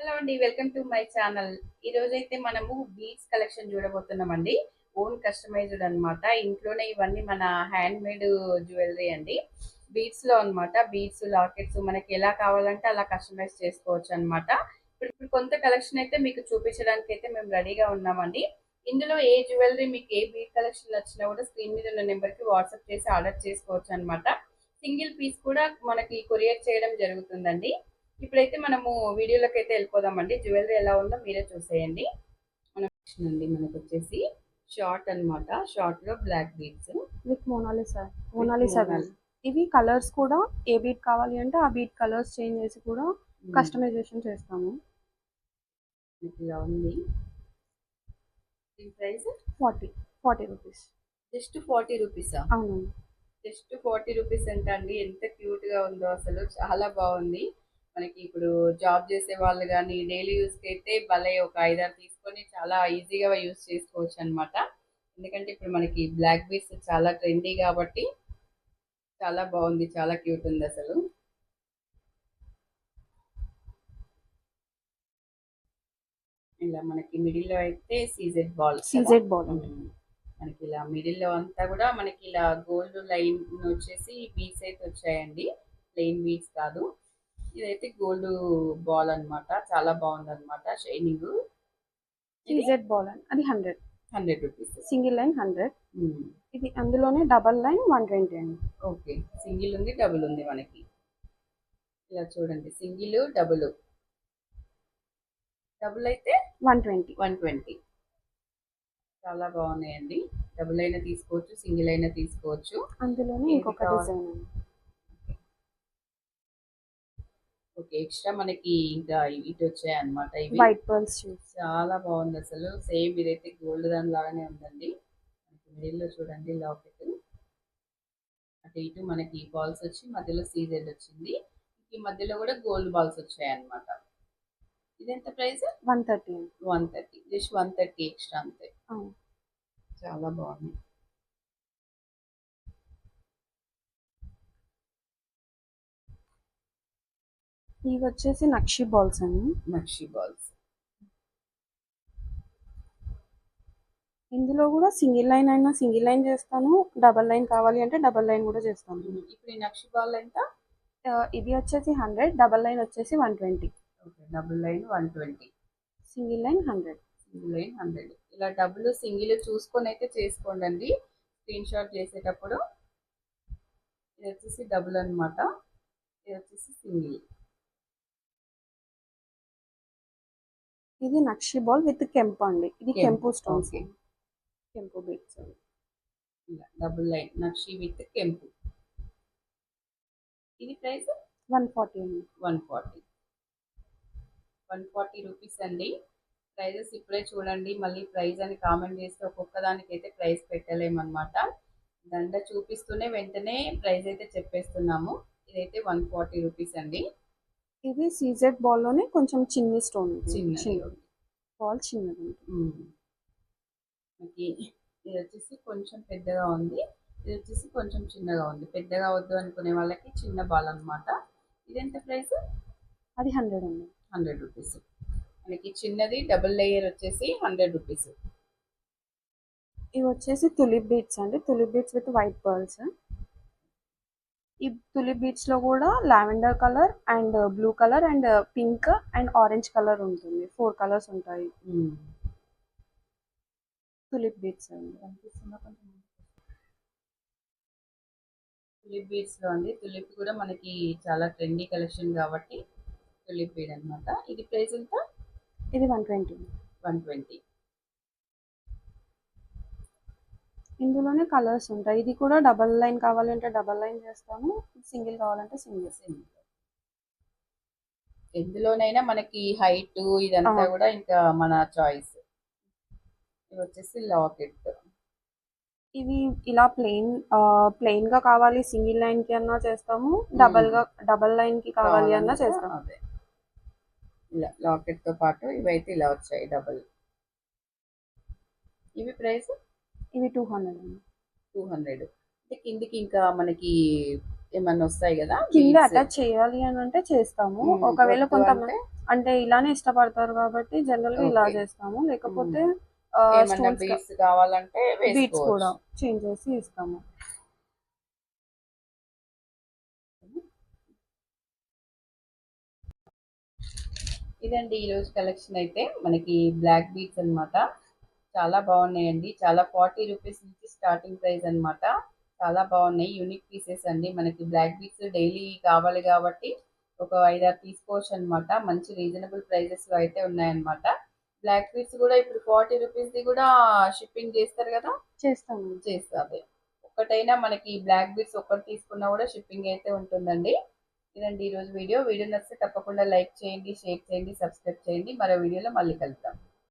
Hello అండి, welcome to my channel. ఈ రోజైతే మనము బీడ్స్ కలెక్షన్ చూడబోతున్నామండి. ఓన్ కస్టమైజ్డ్ అన్నమాట. ఇంట్లోనే ఇవన్నీ మన హ్యాండ్ మేడ్ జ్యువెలరీ అండి. బీడ్స్ లో అన్నమాట. బీడ్స్, లాకెట్స్ మనకి ఎలా కావాలంటే అలా కస్టమైజ్ చేసుకోవచ్చు అన్నమాట. ఇప్పుడు కొంత కలెక్షన్ అయితే మీకు చూపించడానికి అయితే మేము రెడీగా ఉన్నామండి. ఇందులో ఏ జ్యువెలరీ మీకు ఏ బీడ్ కలెక్షన్ నచ్చినా కూడా స్క్రీన్ మీద ఉన్న నెంబర్ కి వాట్సాప్ చేసి ఆర్డర్ చేసుకోవచ్చు అన్నమాట. సింగిల్ పీస్ కూడా మనకి కొరియర్ చేయడం జరుగుతుందండి. ఇప్పుడైతే మనము వీడియోలోకి అయితే వెళ్ళిపోదామండి. జ్యువెలరీ ఎలా ఉందో మీరే చూసేయండి. మనకు వచ్చేసి షార్ట్ అన్నమాట. షార్ట్ లో black beads with Mona Lisa Mona Lisa ఇవి కలర్స్ కూడా ఏ బీట్ కావాలి అంటే ఆ బీట్ కలర్స్ చేంజ్ చేసి కూడా కస్టమైజేషన్ చేస్తాము. ఇలా ఉంది. దీని ప్రైస్ 40 రూపీస్. జస్ట్ 40 రూపీసా? అవునండి. జస్ట్ 40 రూపీస్ అంటే అండి ఎంత క్యూట్ గా ఉందో, అసలు చాలా బాగుంది. మనకి ఇప్పుడు జాబ్ చేసే వాళ్ళు కానీ డైలీ యూస్కి అయితే భలే ఒక 5-6 తీసుకొని చాలా ఈజీగా యూస్ చేసుకోవచ్చు అనమాట. ఎందుకంటే ఇప్పుడు మనకి బ్లాక్ బీడ్స్ చాలా ట్రెండీ కాబట్టి చాలా బాగుంది, చాలా క్యూట్ ఉంది అసలు. ఇలా మనకి మిడిల్ లో అయితే సీజెడ్ బాల్ మనకి ఇలా మిడిల్ లో అంతా కూడా మనకి ఇలా గోల్డ్ లైన్ వచ్చేసి బీడ్స్ అయితే వచ్చాయండి. ప్లెయిన్ బీడ్స్ కాదు, ఇదైతే గోల్డ్ బాల్ అన్నమాట. చాలా బాగుంది అనమాట షైనింగ్. సీజెడ్ బాల్ అది 100 రూపీస్. Single line 100. ఇది అందులోనే డబల్ లైన్ 120 అండి. ఓకే, సింగిల్ ఉంది, డబుల్ ఉంది మనకి. ఇలా చూడండి, సింగిల్ డబుల్. డబుల్ అయితే 120. చాలా బాగున్నాయండి. డబుల్ అయినా తీసుకోవచ్చు, సింగిల్ అయినా తీసుకోవచ్చు. అందులోనే ఇంకొక డిజైన్. ఓకే, ఎక్స్ట్రా మనకి ఇంకా ఇటు వచ్చాయి అనమాట. ఇవి వైట్ పర్ల్స్. చాలా బాగుంది అసలు. సేమ్ ఇదైతే గోల్డ్ దాని లాగానే ఉందండి. మిడిల్ లో చూడండి లాకెట్, అటు ఇటు మనకి బాల్స్ వచ్చి మధ్యలో సీజెడ్ వచ్చింది. ఈ మధ్యలో కూడా గోల్డ్ బాల్స్ వచ్చాయి అనమాట. ఇదెంత ప్రైస్? 130. 130, జస్ట్ 130 ఎక్స్ట్రా అంతే. చాలా బాగుంది. ఇవి వచ్చేసి నక్షి బాల్స్ అండి. నక్షి బాల్స్. ఇందులో కూడా సింగిల్ లైన్ అయినా సింగిల్ లైన్ చేస్తాను, డబల్ లైన్ కావాలి అంటే డబల్ లైన్ కూడా చేస్తాను. ఇప్పుడు ఈ నక్షి బాల్ ఎంత? ఇది వచ్చేసి 100, డబల్ లైన్ వచ్చేసి 120. Okay, double line 120, single line 100. Single line 100. ఇలా డబుల్ సింగిల్ చూసుకొని అయితే చేసుకోండి స్క్రీన్ షాట్ చేసేటప్పుడు. ఇది వచ్చేసి డబుల్ అనమాట, ఇది వచ్చేసి సింగిల్. ఇది నక్షి బాల్ విత్ కెంపు అండి. ఇది కెంపు స్టోన్స్, కెంపు బీడ్స్. ఇలా డబుల్ లైన్ నక్షి విత్ కెంపు. ఇది ప్రైస్ 140 అండి. 140 రూపీస్ అండి. ప్రైజెస్ ఇప్పుడే చూడండి, మళ్ళీ ప్రైస్ అని కామెంట్ చేస్తే ఒక్కొక్క దానికైతే ప్రైస్ పెట్టలేమన్నమాట. దండ చూపిస్తూనే వెంటనే ప్రైస్ అయితే చెప్పేస్తున్నాము. ఇదైతే 140 రూపీస్ అండి. ఇది సీజెడ్ బాల్ లోనే కొంచెం చిన్ని స్టోన్, చిన్న బాల్ చిన్నది. మనకి ఇది వచ్చేసి కొంచెం పెద్దగా ఉంది, ఇది వచ్చేసి కొంచెం చిన్నగా ఉంది. పెద్దగా వద్దు అనుకునే వాళ్ళకి చిన్న బాల్ అనమాట. ఇది ఎంత ప్రైస్? అది 100 అండి. 100 రూపీస్. మనకి చిన్నది డబుల్ లేయర్ వచ్చేసి 100 రూపీస్. ఇవి వచ్చేసి తులిప్ బీడ్స్ అండి. Tulip beads with white pearls. ఈ తులిప్ బీడ్స్ లో కూడా lavender colour and blue colour and pink and orange colour ఉంటుంది. 4 కలర్స్ ఉంటాయి. తులిప్ బీడ్స్ అండి. తులిప్ బీడ్స్ లో అండి, తులిప్ కూడా మనకి చాలా ట్రెండీ కలెక్షన్ కాబట్టి తులిప్ బీడ్ అనమాట. ఇది ప్రైస్ ఎంత? ఇది 120. 120. ఇందులోనే కలర్స్ ఉంటాయి. ఇది కూడా డబల్ లైన్ కావాలంటే డబల్ లైన్ చేస్తాము, సింగిల్ కావాలంటే సింగిల్. ఎందులోనైనా మనకి హైట్ ఇదంతా కూడా ఇంకా మన చాయిస్. ఇవి వచ్చేసి లాకెట్. ఇవి ఇలా ప్లెయిన్ గా కావాలి సింగిల్ లైన్ కి అన్నా చేస్తాము, డబల్ లైన్ కి కావాలి అన్నా చేస్తాము. అదే ఇలా లాకెట్ తో పాటు ఇవైతే ఇలా వచ్చాయి డబల్. ఇవి ప్రైస్? ఇవి 200. 200. కిందికి ఇంకా మనకి ఏమన్నా వస్తాయి కదా, కింద అటాచ్ చేయాలి అని అంటే చేస్తాము. ఒకవేళ కొంతమంది అంటే ఇలానే ఇష్టపడతారు కాబట్టి జనరల్గా ఇలా ఓకే. చేస్తాము. లేకపోతే ఏమన్నా స్టోన్స్ బీడ్స్ కావాలంటే బీట్స్ కూడా వేసుకోవచ్చు. చేంజ్ చేసి ఇస్తాము. ఇదండి ఈరోజు కలెక్షన్ అయితే మనకి బ్లాక్ బీడ్స్ అన్నమాట. చాలా బాగున్నాయండి. చాలా 40 రూపీస్ నుంచి స్టార్టింగ్ ప్రైస్ అన్నమాట. చాలా బాగున్నాయి. యూనిక్ పీసెస్ అండి. మనకి బ్లాక్ బీడ్స్ డైలీ కావాలి కాబట్టి ఒక 5-6 తీసుకోవచ్చు అన్నమాట. మంచి రీజనబుల్ ప్రైజెస్ లో అయితే ఉన్నాయన్నమాట. బ్లాక్ బీడ్స్ కూడా ఇప్పుడు 40 రూపీస్ ది కూడా షిప్పింగ్ చేస్తారు కదా. చేస్తాము. చేస్తుంది. ఒక్కటైనా మనకి బ్లాక్ బీడ్స్ ఒక్కటి తీసుకున్నా కూడా షిప్పింగ్ అయితే ఉంటుందండి. ఇదండి ఈరోజు వీడియో. వీడియో నచ్చితే తప్పకుండా లైక్ చేయండి, షేర్ చేయండి, సబ్స్క్రైబ్ చేయండి. మరో వీడియోలో మళ్ళీ కలుద్దాం.